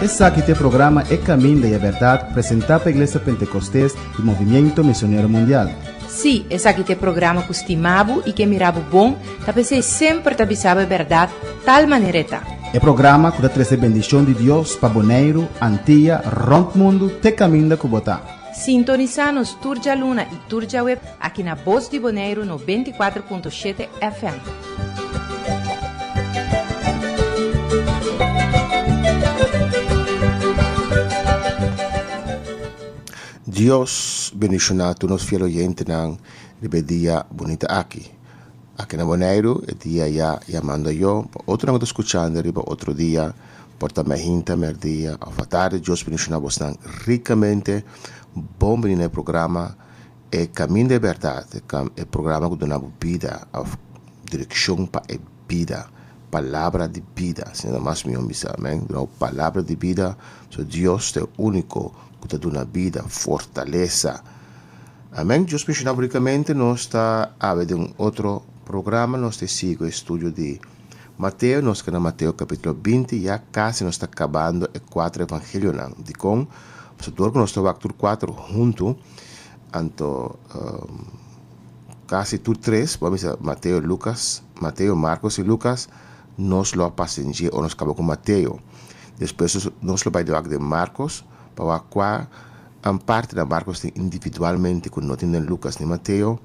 Esse aqui é o programa É Caminho da Verdade, apresentado pela Igreja Pentecostés do Movimento Missionário Mundial. Sim, esse aqui é o programa que estimava e que mirava bom, para ser sempre te avisava a verdade, tal maneira tá. É programa que dá trazer bendição de Deus para Bonaire, Antilha, Rompe Mundo, te caminho da Cubotá. Sintoniza-nos Turja Luna e Turja Web aqui na Voz de Bonaire no 24.7 FM. Dios bendicionado todos os fiel oyentes ng dia bonita aqui. Aqui na Bonaire, el dia ya llamando yo, otro não escuchando riba outro dia, porta me hinta mer dia, a tarde Dios bendicionado vos nang ricamente, bom venir no programa, é caminho de verdade, é programa que dona vida, a direção para a vida, palavra de vida, se não mais me omisa, amém? Palavra de vida, so Dios é o único que te dá vida, fortaleza. Amém? Deus mencionava ricamente, nós está a ver um outro programa, nós te sigo o estúdio de Mateus, nós que na Mateus capítulo 20, já quase nós está acabando o 4 evangelho, de com, pastor que nós estamos a 4 junto, anto, quase tur 3, vamos dizer, Mateus, Lucas, Mateus, Marcos e Lucas, nós lo passenger, ou nós acabamos com Mateus. Depois nós lo vai doar de Marcos, para qual a parte da Marcos tem individualmente com não tem de Lucas nem Mateus,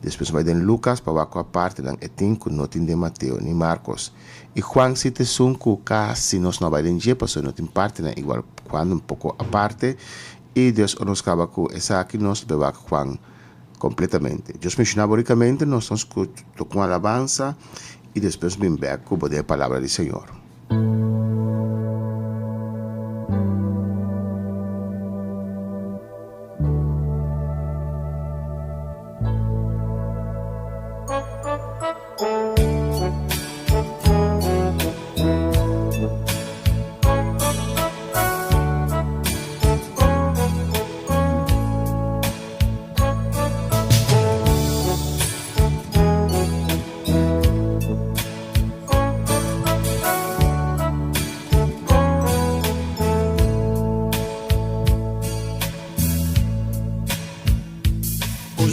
depois vai de Lucas para qual parte da tem com não tem de Mateus nem Marcos. E Juan se te sunco quase nós não vai de dia, porque não tem parte né, igual Juan um pouco a parte e Deus nos acaba com essa aqui nós beba Juan completamente. Deus mencionava ricamente nós estamos com alabança e depois vem back com a palavra do Senhor.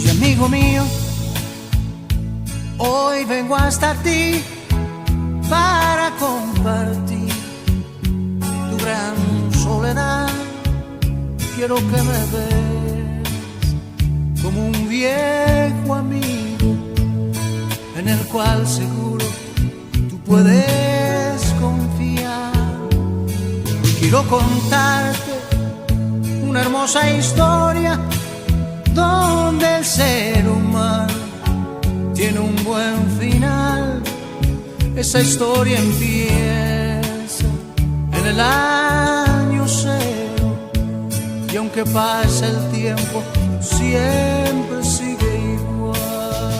Amigo mío, hoy vengo hasta ti para compartir tu gran soledad. Quiero que me ves como un viejo amigo en el cual seguro tú puedes confiar. Quiero contarte una hermosa historia donde el ser humano tiene un buen final. Esa historia empieza en el año 0 y aunque pase el tiempo siempre sigue igual.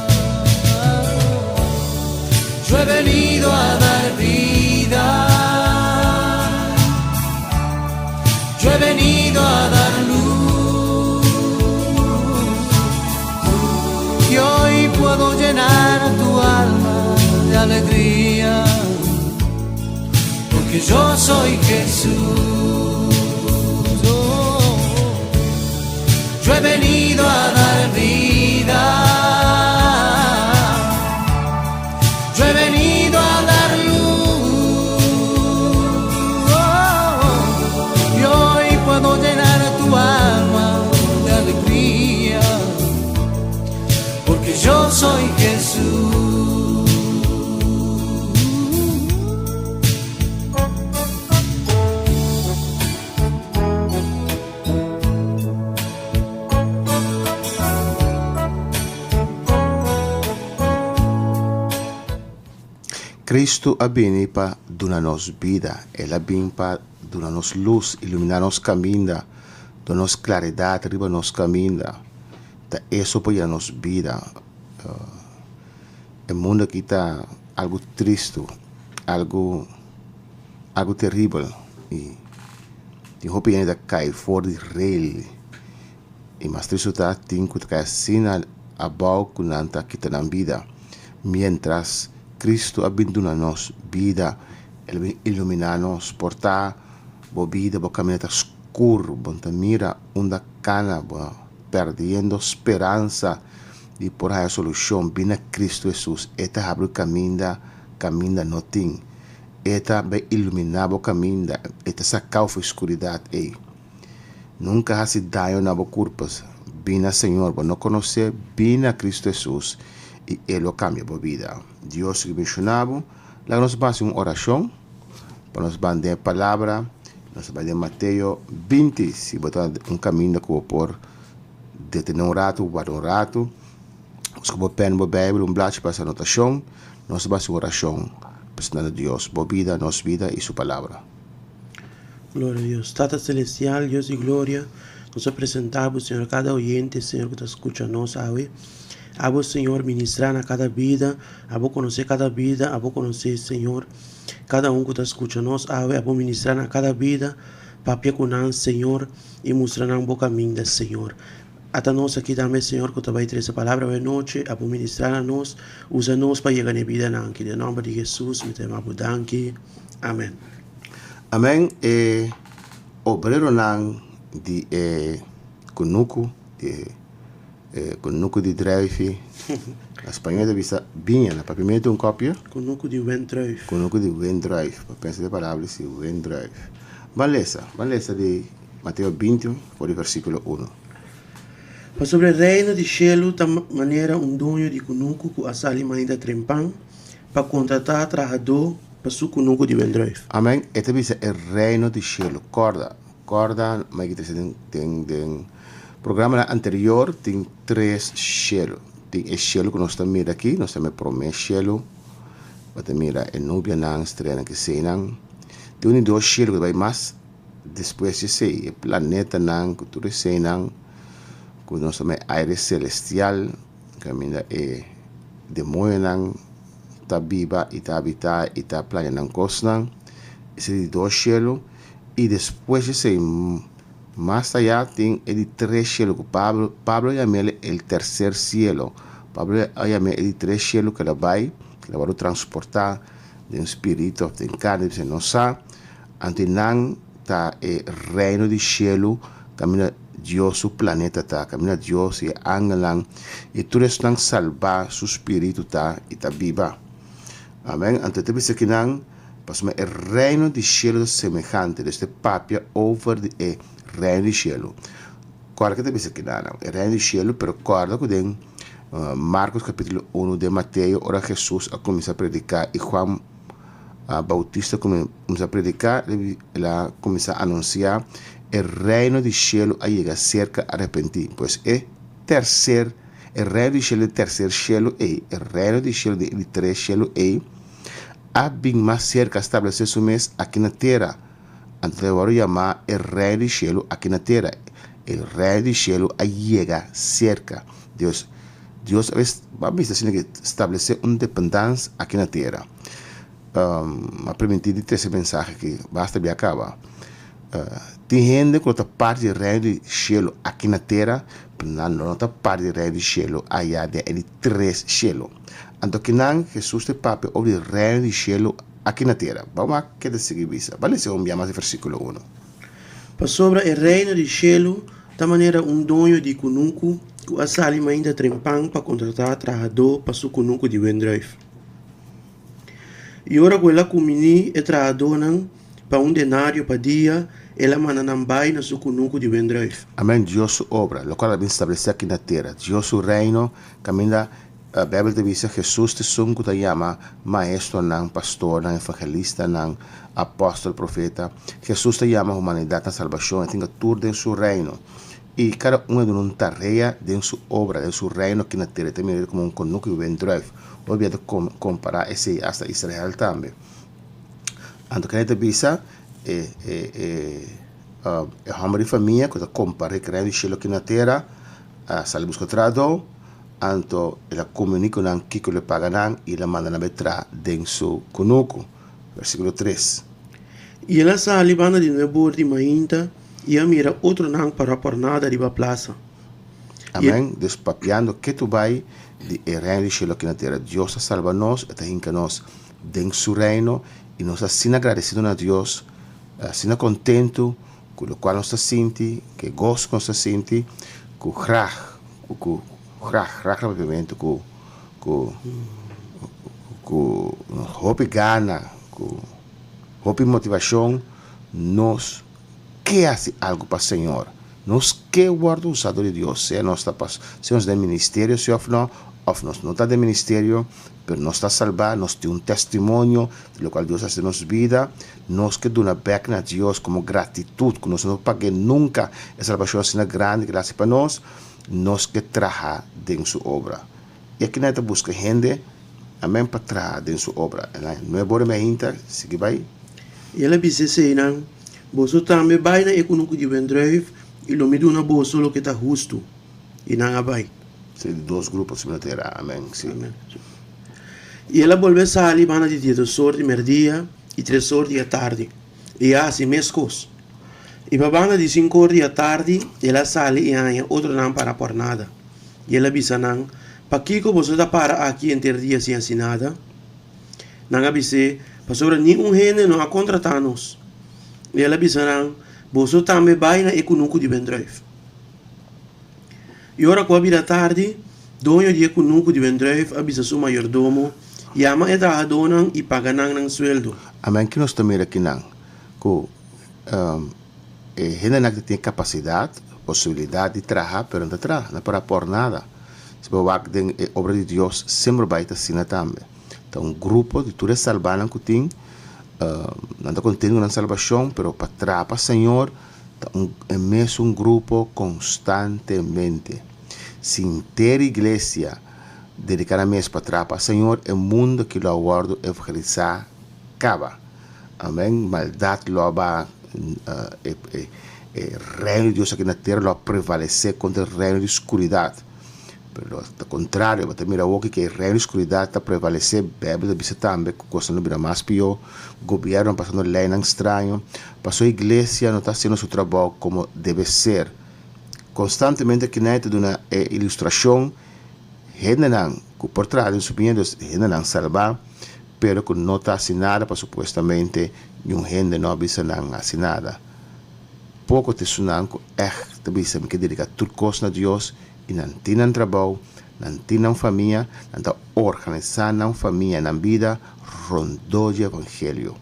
Yo he venido a dar vida, yo he venido a dar luz. Y hoy puedo llenar tu alma de alegría, porque yo soy Jesús. Oh, yo he venido a dar vida, yo he venido a dar luz. Oh, y hoy puedo llenar tu alma de alegría, porque yo soy Jesús. Cristo ha venido para darnos vida, Él ha venido para darnos luz, iluminarnos camino, darnos claridad, arriba nos camino. Eso para darnos vida. El mundo aquí está algo triste, algo terrible. Y tengo que ir a caer fuera de rey. Y más triste está, tengo que caer sin abajo con la vida. Mientras Cristo ha dado vida Ele iluminar-nos, portar a vida, o caminho está escuro, bonta mira, onda cana, perdendo esperança de por a solução, bina Cristo Jesus, eta abre o caminho não tem, eta vai iluminar o caminho, eta sacar a escuridão aí. Nunca há se dano na culpas, bina Senhor, não conhecer, bina Cristo Jesus, e Ele cambia a vida. Deus que mencionava, lá nós vamos uma oração, para nós vamos a palavra, nós vamos a Mateus 20, se botar um caminho que eu vou pôr, detener um rato, guardar um rato, os que vou pen, vou Bíblia, blad para essa anotação, nós vamos a uma oração, presentando a Deus, boa vida, nossa vida e sua palavra. Glória a Deus. Tata Celestial, Deus de glória, nos apresentamos, Senhor, cada oyente, Senhor, que está escutando nós, a vos, Senhor, ministrar a cada vida, a vos conhecer cada vida, a vos conhecer, Senhor, cada que está escutando nós, a vos ministrar a cada vida, papia com nós, Senhor, e mostrar um bom caminho, Senhor. Até nós aqui também, Senhor, que vai ter essa palavra hoje noite, a vos ministrar a nós, usa-nos para chegar na vida, em nome de Jesus, me temo danke. Amém. Amém. Obreiro não de Kunuku, Kunuku de Drive, a espanhola vista bem, na papimento um cópia. Kunuku de Wendrive. Kunuku de Wendrive, para pensar de palavras, se Wendrive. Valesa de Mateus 20, por o versículo 1. Para sobre o reino de Shelo, da maneira dono de Kunuku, que a salima ainda trempan, para contratar trabalhador para o Kunuku de Wendrive. Amém. Este é o reino de Shelo. Corda, mas que tem programa anterior tem 3 Shelo. Tem o Shelo que nós estamos mirando aqui, nós estamos prometiendo Shelo. Você mira a nubia não estrela que se não. Tem 2 Shelo que vai mais depois de ser o planeta não que tudo se não. Que nós estamos aire celestial, que mira demônio não está viva e está habitar e está planeta não costa. Esse 2 Shelo e depois de ser mais allá tem el 3 cielo que Pablo llama el tercer cielo. Pablo llama el 3 cielo que la va a transportar de espírito, de carne, de não sabe. Antenan está el reino de cielo, camina Dios su planeta está, camina Dios y angelan y tú están salvar su espíritu está y está viva. Amén. Antes te dice que nan, pues el reino de cielo es semejante de este papia over the reino de cielo. Guarda que te dice que nada, el reino de cielo, pero guarda que en Marcos capítulo 1 de Mateo, ahora Jesús ha comenzado a predicar y Juan Bautista comenzó a predicar, él comenzó a anunciar el reino de cielo ha llegado cerca a arrepentir. Pues el reino de cielo, el tercer cielo, el reino de cielo, el 3 cielo, ha bien más cerca a establecer su mes aquí en la tierra. Antes de ahora llamar el reino del cielo aquí en la tierra. El reino del cielo llega cerca. Dios va a establecer una dependencia aquí en la tierra. A permitir ese mensaje que basta de acabar. Tem gente que está parte del reino del cielo aquí en la tierra, pero no está parte del reino del cielo allá de el 3 cielo. Entonces, Jesús te pape sobre el reino del cielo aquí en la tierra. Vamos a quedar seguir visa. Vale, se envía más el versículo 1. Para sobre el reino del cielo, de manera dono de Kunuku, que a salima ainda trempan para contratar trabajador para su Kunuku de Wendrive. E ora quella comini e trabajador para denário para dia, ela manda nambai na su Kunuku de Wendrive. Amém. Deus su obra, lo cual ha establecido aquí en la tierra. Dios su reino, camina. A Bíblia te dice Jesús te sungo te llama maestro, pastor, evangelista, apóstol, profeta. Jesús te llama humanidad a salvación, tenga turno en su reino. Y cada uno de una tarea de su obra, de su reino aquí en la tierra, también como un Kunuku de Wendrive. Olvídate comparar ese hasta Israel también. Entonces, te dice, el hombre de familia que te compara el reino de cielo aquí en la tierra, sale buscar trabajo. Anto ela comunica con Kiko le pagan y la mandan a meter en su Kunuku. Versículo 3. E ela sale banda de nuevo de mainta e a mira outro não para por nada de plaza. Amém. Despapiando que tu vai de reino de cielo aqui na terra. Deus salva nós, está em que nós dentro do seu reino, e nós assim agradecido a Deus, assim contento com o qual nós se sente, que gosto que nós se sente, com rapidamente, com hope gana, com hope motivação, nós quer fazer algo para o Senhor. Nós quer guardar o usado de Deus, se nós estamos no ministério, se não está no ministério, mas nós está salvado, nós temos testemunho do qual Deus faz em nossa vida, nós que damos back a Deus como gratitude, que nós não pagamos nunca a salvação assim grande que Ele faz para nós que trabalhamos dentro de sua obra. E aqui nós busca gente, amém, para trabalhar dentro de sua obra. Não é bom me ainda, siga vai. E ela disse assim, você também vai na econômica de bedrijf, e lo me dá boa solo que está justo, e não vai. São dois grupos na terra, amém. Sim. Amém. E ela volve a sair para de 2 horas de meio-dia e 3 horas da tarde. E assim mescos. E para de 5 horas da tarde, ela sai e há outro não para por nada. E ela avisa não, para que você está para aqui em ter dia sem assim nada? Não avisa, para sobre nenhum gente não a contratar-nos. E ela avisa não, você também vai na econômico de bedrijf. E ora com a vida tarde, dono de econômico de bedrijf avisa seu mayordomo, Yama é trabalhador e paga ng sweldo. Amém, que nós também aqui não, que gente não tem capacidade, possibilidade de trabalhar, mas não trabalha, não para por nada. Se você tem a obra de Deus, sempre vai estar assim também. Então, um grupo de todos salvados que tem, não está contente com a salvação, mas para trabalhar para o Senhor, é mesmo um grupo constantemente. Sem ter igreja, dedicar a mês para trabalhar para o Senhor, é o mundo que o aguardo evangelizar acaba. Amém? Maldade lo vai reino de Deus aqui na terra lo prevalecer contra o reino de escuridade. Pero ao contrário, você mira o que o reino de escuridade está prevalecer, bebe de também, que coisa não vira mais pior, governo passando lei não estranho, passou a igreja não está fazendo seu trabalho como deve ser. Constantemente aqui na de uma ilustração, gente não, que por trás de subindo, gente não salvar, pero que não está assinada para supostamente nenhum gente não avisa não assinada. Pouco te sunan que te avisa que dedica tudo coisa a Deus e não tem trabalho, não tem família, não está organizando a família na vida, rondou de evangelho.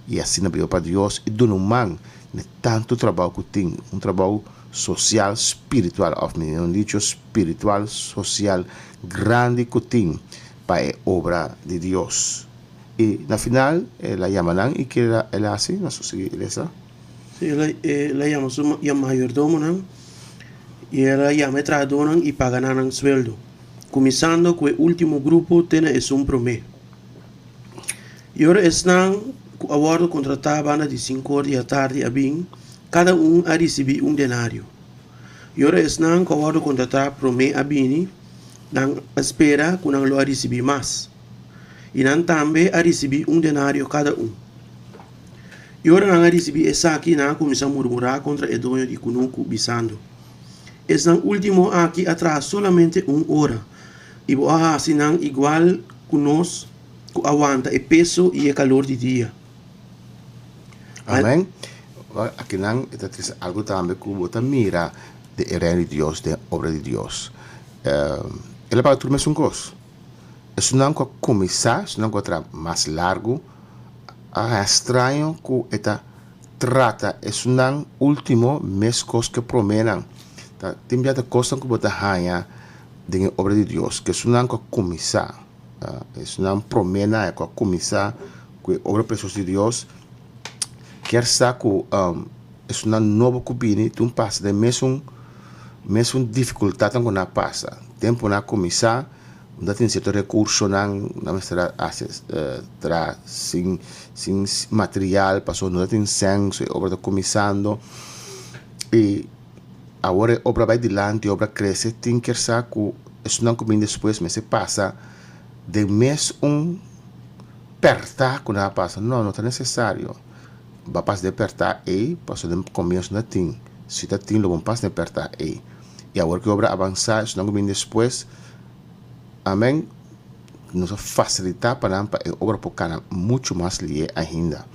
E assim não para Deus e do man de tanto trabalho que tem, trabalho social, espiritual, não dicho espiritual, social, grande que tem para a obra de Deus. E na final, ela chama e que ela assim, na sua igreja. Ela chama seu mayordomo e ela chama trabalhador e paga ng sweldo. Começando com o último grupo, tem um promê. E agora estão com a ordem contratada de 5 horas da tarde a bem, cada a receber denário. E agora estão com a ordem contratada promê a bem, não espera que não lo receber mais. E não também a receber denário cada E agora não a receber essa aqui, não começa a murmurar contra o dono de Kunuku bisando. Estão último aqui atrás solamente 1 hora. E boa assim não igual que nós que aguanta o peso e o calor do dia. Amém? Aqui não é algo também que você mira de reino de Deus, de obra de Deus. Ele para tudo mesmo coisa. Isso não que começar, isso não que mais largo, é estranho que está trata, isso não último mês coisa que prometem. Tem muita coisa que você ganha de obra de Deus, que isso não que começar, isso não promena é que começar com a obra preciosa de Deus. Quer saber que isso não novo que vem, tu passa de mesmo dificuldade que não passa. Tempo na começar, não tem certo recurso na mestra sem material, passou não tem sangue, a obra está começando e agora a obra vai adiante, a obra cresce, tem que saber que isso não vem depois, mas se passa de mês apertar quando passa, não está necessário. Vai passar de apertar e passou de começo não tem, se está tendo, vamos passar de apertar e agora que a obra avançar, isso não vem depois. amén, nos facilita para a obra por cana muito mais lie ainda.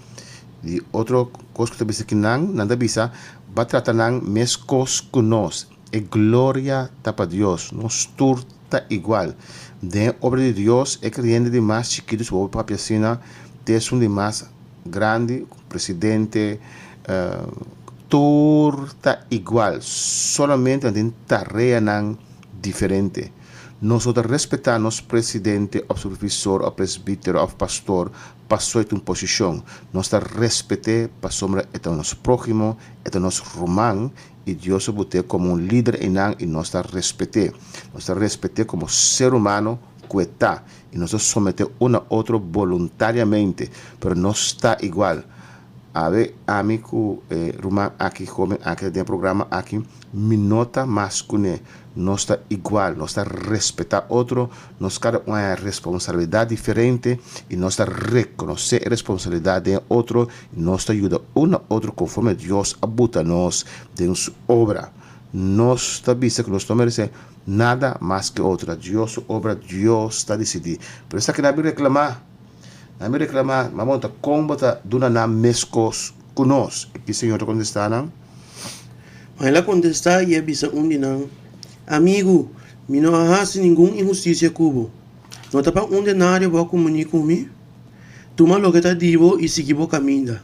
E outra coisa que também se que nada bisa vai tratar mes cos conosco e glória para Deus, nos turta igual. De obra de Deus é creyente de mais chiquitos o papia sina, tem um de mais grande presidente turta igual, solamente tem tarefa diferente. Nosotros respetamos presidente, o supervisor, o presbítero, o pastor, pastor em posição. Nós respeitamos para sombra é nosso próximo, é nosso romano, e Deus o botou como líder e nós respeitamos. Nós respeitamos como ser humano que está, e nós sometemos um a outro voluntariamente, mas não está igual. A ver, amigo romano aqui, como aqui dentro do programa aqui, minota masculina. Não está igual, não está respeitar outro, nós cada uma responsabilidade diferente e nós está reconhecer a responsabilidade de outro e nós ajuda um a outro conforme Deus abuta nós de sua obra. Nós está visto que nós não merecemos nada mais que outra. Deus obra, Deus está decidido. Por isso que não me reclamar, mas monta como está dando na mescos conosco. E que o Senhor contestar, não? Mas ela contestar e é bisa de não. Amigo, me não hace nenhuma injustiça cubo. Não está para denário para comunicar comigo. Toma lo que está divo e seguir o caminho.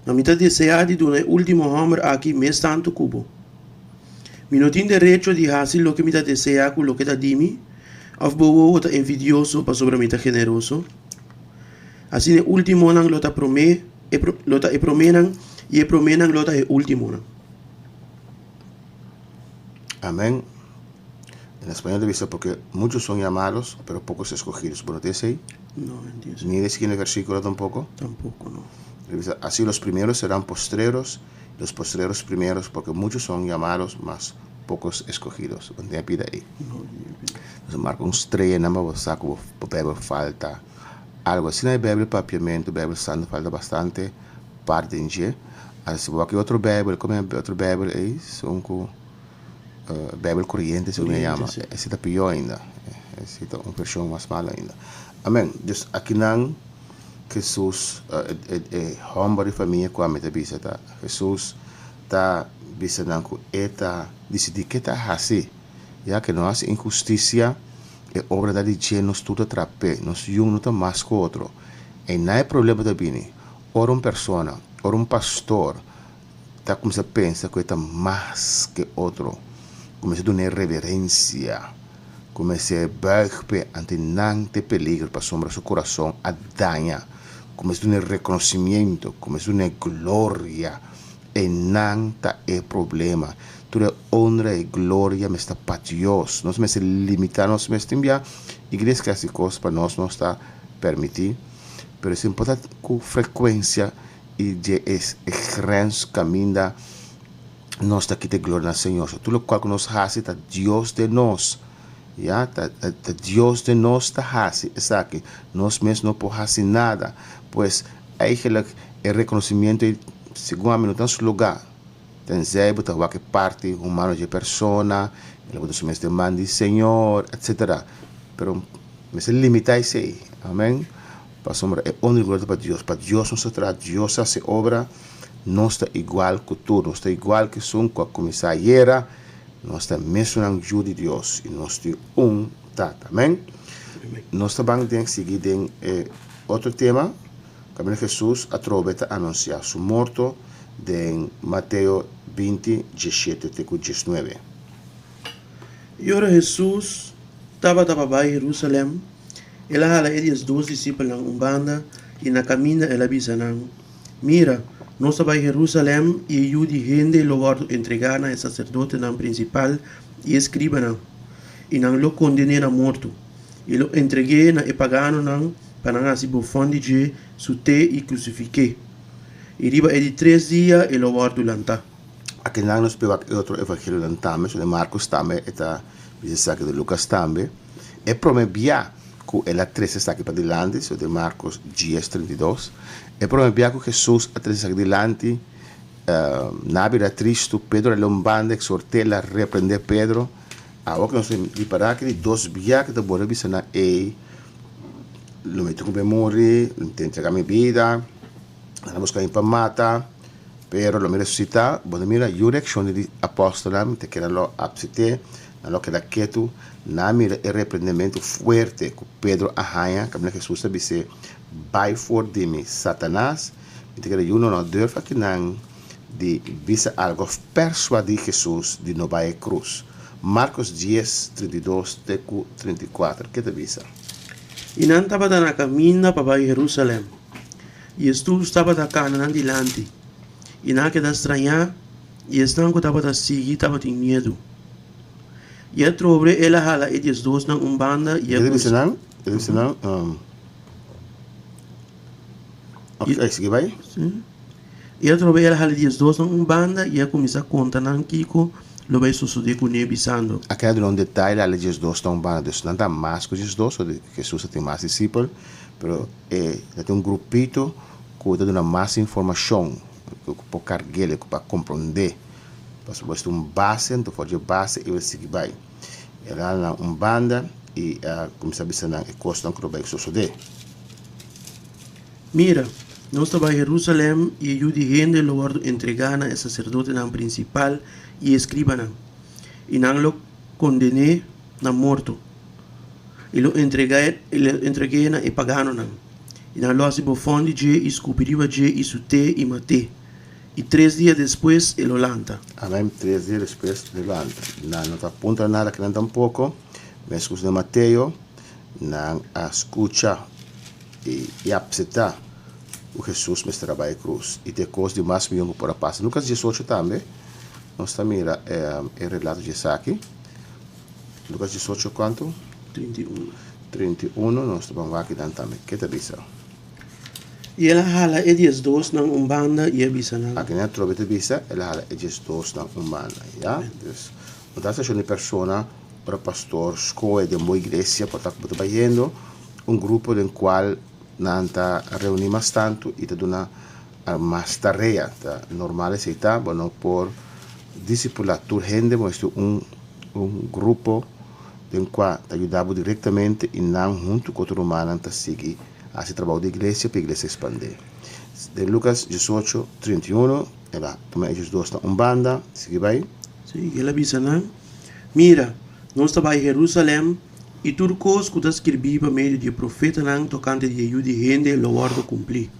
A mim está desejado de dar o último hammer aqui mês tanto cubo. Me não tem direito de fazer lo que me está desejado com lo que está dimi. Ou bobo está envidioso para sobre mim está generoso. Assim o último ano lo está prometem e prometem lo está o último ano. Amén. En español debe ser porque muchos son llamados, pero pocos escogidos. ¿Bueno te dice ahí? No, entiendo. Ni dice en el versículo tampoco. Tampoco, no. Así los primeros serán postreros, los postreros primeros, porque muchos son llamados, mas pocos escogidos. ¿Dónde pide ahí? No, Entonces marca un estrella, nada más saco, Bíblia falta algo así. En la Bíblia, papiamento, Bíblia Santa falta bastante parte en G. Así voy aquí otro Bíblia, como otro Bíblia ahí, son como Bíblia corriente, se me llama. Sí. Esse está pior ainda. Esse está uma versão mais mala ainda. Amém. Dus aqui não, Jesus homem de família com a meta bisa tá. Jesus tá bisa não com eta decidi que tá assim. Já que nós injustiça é obra da de nos tudo atrape, nos não tá mais com outro. E não é problema da bini. Ora persona, ora pastor tá começa a pensar que tá mais que outro. Comecei a dar reverência, comecei a buigar ante nante peligro para sombra seu coração a danha, comecei a dar reconhecimento, comecei a dar glória, e nanta é problema. Toda honra e glória me está para Deus. Nós me se limitar, nós me enviar igreja que essas coisas para nós não está permitir, mas é importante com frequência e de esse caminho nós está aqui de glória ao Senhor. Tudo o qual que nós fazemos está Deus de nós. Ja, Deus de nós está fazendo. Está aqui. Nós mesmos não podemos fazer nada. Pois, eigenlijk, o reconhecimento é, segundo a minuto, nosso lugar. Tem sempre que parte humana de pessoa, ele pode assumir este mando de Senhor, etc. Pero, me se limita a isso aí. Amém? Para sombra, é honra e glória para Deus. Para Deus não se trata, Deus hace obra. Não está igual que tu, não está igual que são com a comissária, não está mesmo na ajuda de Deus, e nós temos tata, amém? Nós também temos que seguir em outro tema, que Jesus aproveita a anunciar sua morte em Mateus 20, 17 até 19. E ora Jesus estava em Jerusalém, ela hala os 12 discípulos na banda, e na caminho ela disse, mira, nós estamos em Jerusalém e eu de gente lo guardo entregar ao sacerdote principal e escriba e não lo condenei a morto e lo entreguei na pagano para não se bufando de sute e crucifiquei e riba de 3 dias e lo guardo lanta. Aqui não nos pega outro evangelho lantame, de Marcos também, eta bisa de Lucas também, e promebia que ela 13 está aqui para delante, de Marcos 10:32. E prometeu que Jesus atrás adelante, na vida Cristo, Pedro le lombando, exortela, reprender Pedro, Agora que nós temos de parar aquele 2 dias que tá bora bisa na lo meto com memória, te entregar minha vida, vamos cair para mata, pero lo me resucita, bom mira, eu reação de apóstola, te quero lo absite, na lo que da quieto, na mira o repreendimento forte que Pedro arranha, que Jesus sabe se vai for de mim, Satanás, te quero eu não durfa que não de visa algo persuadir Jesus de não vai cruz. Marcos 10, 32, 34, que te visa? Inan estava na caminho para Jerusalém. E estu estava da cana dilante. Inan que da estranhar, e estão que estava da seguir, estava com medo. E a trobre ela hala e dias dois na banda e a Ele não, ok, sigue vai? E a trobre ela hala e dias dois na banda e a começar a contar na Kiko, lo vai suceder com ele bisando. Aquela de um detalhe, ali dias dois estão banda, não dá mais que dias dois, ou Jesus tem mais discípulos, pero tem um grupito que dá mais informação, que pode carregar, que pode compreender. Mas você tem base, então pode base e você sigue vai. Ela na banda e começa a pensar na costa que vai suceder. Mira, nós estava em Jerusalém e eu de gente lo guardo entregar na sacerdote na principal e escriba na. E não lo condené na morto. E lo entreguei na e pagano na. E não lo assim bofondi je e escupiriva je e sute e mate. E 3 dias depois ele lanta. Amém. 3 dias depois ele lanta. Não está aponta nada que não tampouco. Mas escuta de Mateus, não escuta e aceitar o Jesus me trabalha cruz. E tem coisa de mais milhão por a passa. Lucas 18 também. Nós também mira o relato de Isaac. Lucas 18 quanto? 31. 31, nós estamos aqui dentro também. Que te diz? E ela hala e dias dois na banda e avisa na. Aqui não trobe te visa, ela hala e dias dois na banda, já? Dus, uma das de persona para pastor, escola de uma igreja, para estar trabalhando, grupo no qual nanta reunimos tanto e te dona mais tarefa, tá? Normal é tá, bueno, por discipular tu gente, mas grupo no qual te ajudava diretamente e não junto com outro humano te seguir esse trabalho de igreja para a igreja expandir. De Lucas 18, 31, ela também eles dois estão banda, sigue vai. Sim, ela avisa na. Mira, nós estava em Jerusalém e tudo coisa que está escrito para meio de profeta não tocante de ajuda de gente lo guardo cumprir.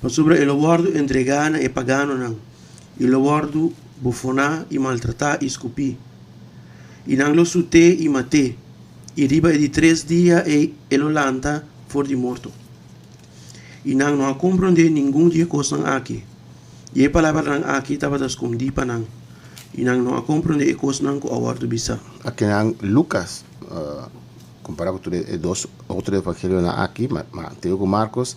Mas sobre ele guardo entregar e pagano não. E lo guardo bufonar e maltratar e escupir. E não lo sute e mate. E riba de 3 dias e ele lanta for de morto. E não compreende nenhum dia coisa aqui. E a palavra aqui estava escondida não. E não compreende a coisa não que o guardo bisa. Aqui não Lucas, comparado com os outros evangelhos aqui, mas tem com Marcos,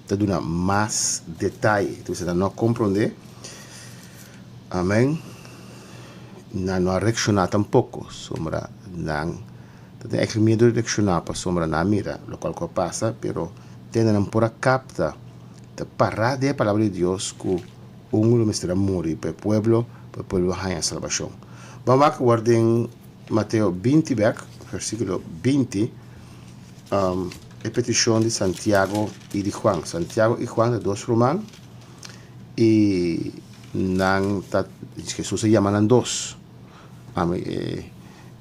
te dá mais detalhe. Então você não compreende. Amém. Não reacciona tampouco sobre não. Tem aquele medo de reaccionar para sombra na mira, lo qual passa, pero tendem por capta de parar de palavra de Deus que lo mestre morrer para o pueblo ganha salvação. Vamos a guardar em Mateus 20, versículo 20, a petição de Santiago e de Juan. Santiago e Juan, de dois romanos, e Jesus se llaman dos.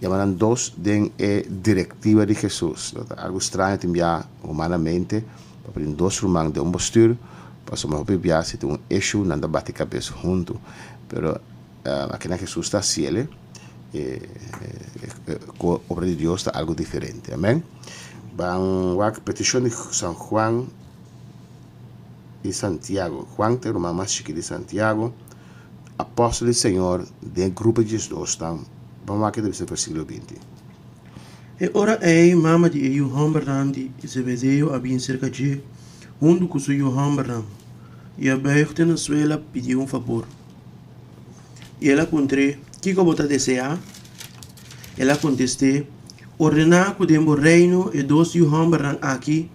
Llamaran dos de directiva de Jesus. Algo estranho te enviar humanamente para dos romanos de postura para somos enviar se tem issue nada bate cabeça junto. Pero aqui na Jesus está cielo com a obra de Deus está algo diferente. Amém? Vamos a petição de San Juan e Santiago. Juan tem uma mais chique de Santiago, apóstolo do Senhor, do grupo de Jesus. Vamos aqui do versículo 20. E ora mama de Johan Bernardi e Zebedeo havia cerca de junto com o Johan Bernardi. E a beirte na suela pediu favor. E ela contou, que como você deseja? Ela contestou, ordenar que o reino e 2 Johan Bernardi aqui,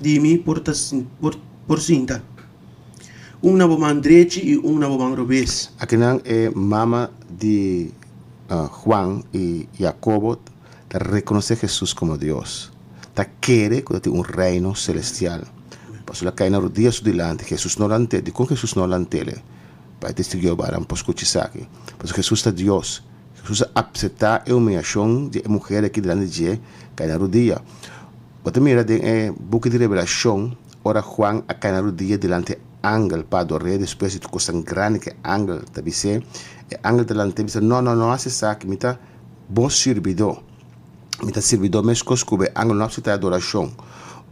de mim por cinta. Na bomba direita e na bomba revés. Aqui não é mama de Juan y Jacobo te reconoce a Jesús como Dios. Te quiere que un reino celestial. Pasó la caína los días delante. Jesús no la ante, con Jesús no la antele. Para testigo para un poscuchisaki. Pues Jesús está Dios. Jesús acepta la humillación de mujer aquí delante de caína los días. Cuando mira de book de revelación, ahora Juan a caína los días delante ángel para adorar después de tu cosa grande que ángel te dice. Ángel delante dice no hace saque, mita vos servidor. Mita servidor me escoscube ángel no acepta adoración.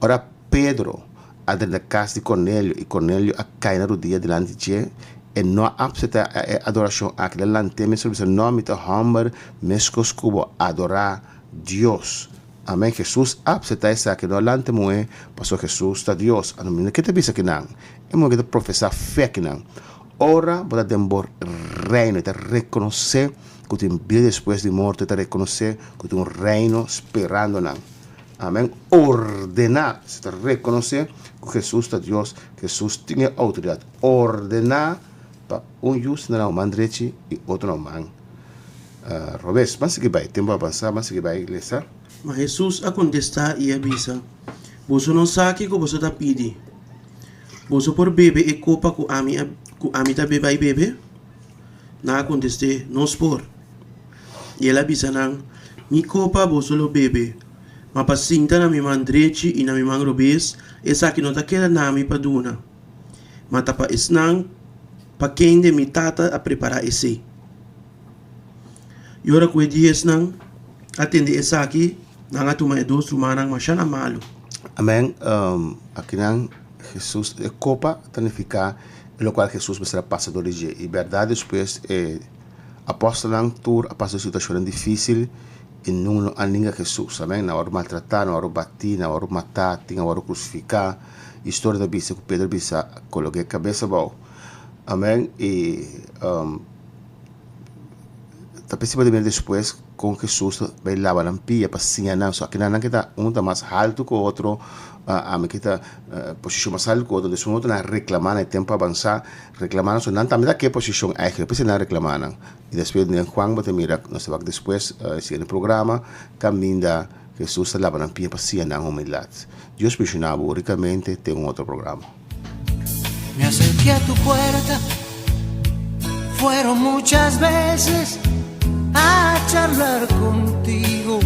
Ahora Pedro a la casa de Cornelio y Cornelio a caína los días delante de e no acepta adoración a que delante me dice no mita humber me escoscube adorar Dios. Amén. Jesús acepta esa que no delante mue pasó Jesús está Dios. ¿Qué te dice que nan? Hemos que profesar fe que nan. Ora para dembor reino te reconocer que tu vida después de muerte te reconocer que tu un reino esperando nan. Amén. Ordenar se te reconocer que Jesús está Dios. Jesús tiene autoridad. Ordenar para un jus na man derecho y otro man revés. Más que va tiempo avanzar, más que va iglesia. Mas Jesús a contestar e avisa: Vos não sabe que você está pedindo. Você por beber e copa com a minha tá bebe e bebe? Na contestei, não por. E ela avisa não, mi copa você lo bebe. Mas para sinta na minha mão direita e na minha mão revés, essa que não tá querendo na minha paduna. Mas tá para esnang, para quem de mi tata a preparar esse. E ora que eu disse não, atende essa aqui. Nanga tu mai dos rumanang masyana malo. Amén. Aquí nan Jesús copa significa en lo cual Jesús será pasador de y verdad después apóstolan tur a pasar situaciones difíciles y no a ninguém Jesús. Amén. Na hora maltratar, na hora batir, na hora matar, na hora crucificar. História da bisa que Pedro bisa coloquei cabeça bom. Amén. Y principalmente después con Jesús bailaba la pia para señalar so aquí nada que está uno está más alto que otro a mí que está posición más alto que otro entonces uno está reclamando el tiempo avanzar reclamando so nada también qué posición hay que pues nada reclamando y después de Juan va a mira no se va después si en el programa camina Jesús la la pia para señalar humildad Dios mencionaba únicamente tengo otro programa. Me acerqué a tu puerta, fueron muchas veces a charlar contigo,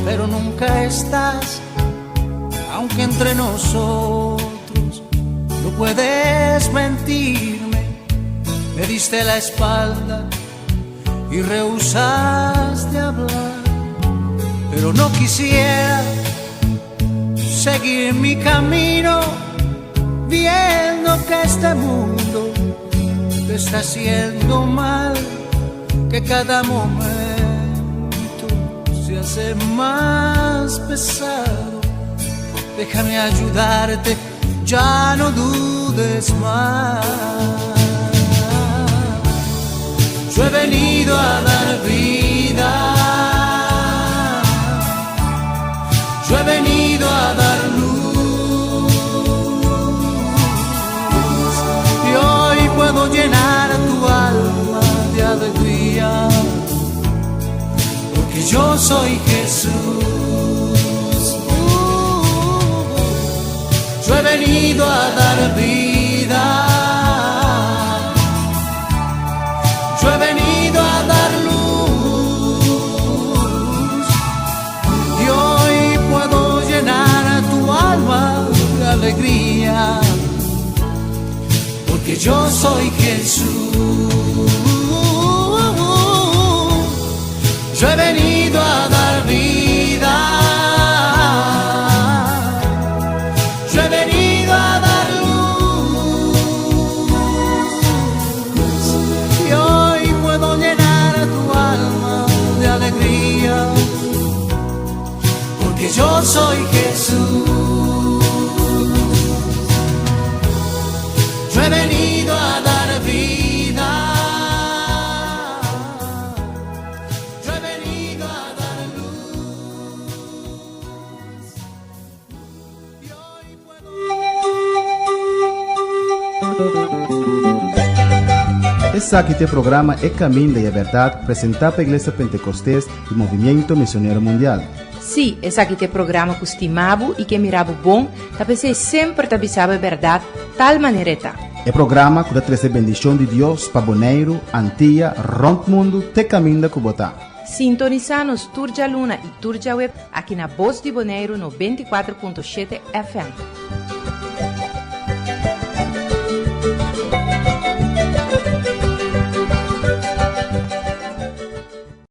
pero nunca estás, aunque entre nosotros no puedes mentirme. Me diste la espalda y rehusaste hablar, pero no quisiera seguir mi camino viendo que este mundo te está haciendo mal, que cada momento se hace más pesado. Déjame ayudarte, ya no dudes más. Yo he venido a dar vida, yo he venido a dar luz, y hoy puedo llenar tu alma de alegría, porque yo soy Jesús. Yo he venido a dar vida, yo he venido a dar luz, y hoy puedo llenar tu alma de alegría, porque yo soy Jesús. Yo he venido a dar vida, yo he venido a dar luz, y hoy puedo llenar tu alma de alegría, porque yo soy Jesús. Yo he venido a dar vida. Esse aqui é o programa É Caminho da Verdade, apresentado pela Igreja Pentecostés e Movimento Missionário Mundial. Sim, esse aqui é o programa que estimava e que mirava bom, para você sempre te avisava a verdade, tal maneira está. É programa que traz a bendição de Deus para Bonaire, Antilha, Rond Mundo, te caminho da Cubotá. Sintoniza-nos Turja Luna e Turja Web aqui na Voz de Bonaire 94.7 FM.